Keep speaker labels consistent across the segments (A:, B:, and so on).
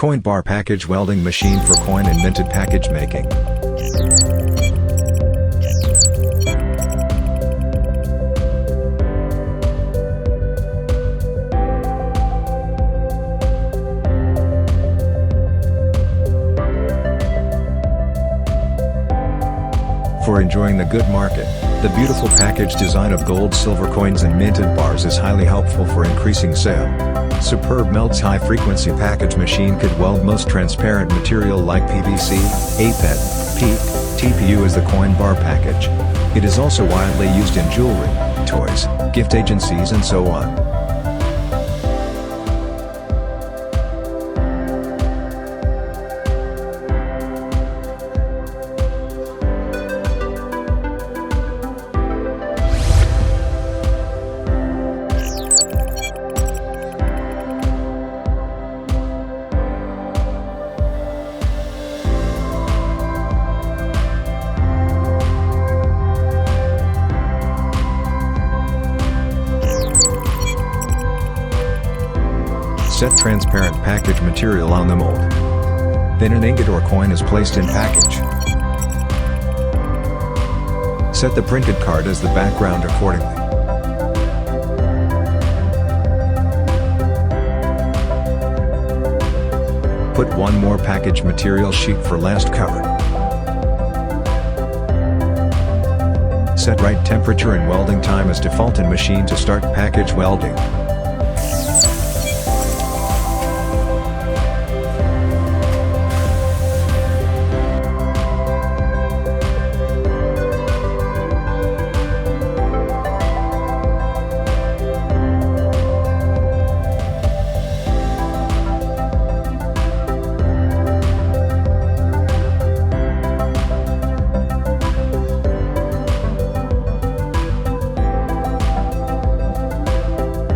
A: Coin bar package welding machine for coin and minted package making. For enjoying the good market, the beautiful package design of gold, silver coins and minted bars is highly helpful for increasing sale. SuperbMelt's high-frequency package machine could weld most transparent material like PVC, APET, PET, TPU as the coin bar package. It is also widely used in jewelry, toys, gift agencies and so on. Set transparent package material on the mold. Then an ingot or coin is placed in package. Set the printed card as the background accordingly. Put one more package material sheet for last cover. Set right temperature and welding time as default in machine to start package welding.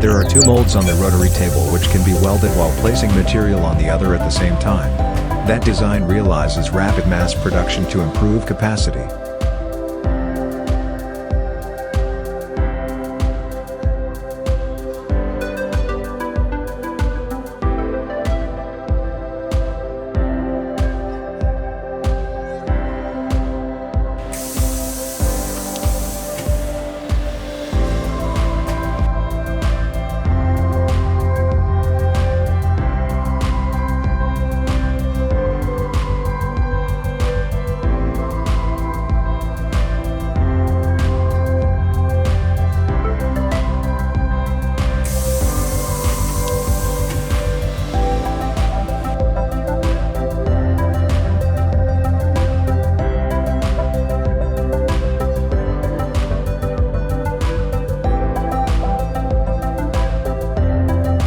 A: There are two molds on the rotary table which can be welded while placing material on the other at the same time. That design realizes rapid mass production to improve capacity.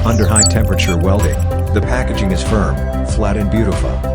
A: Under high temperature welding, the packaging is firm, flat and beautiful.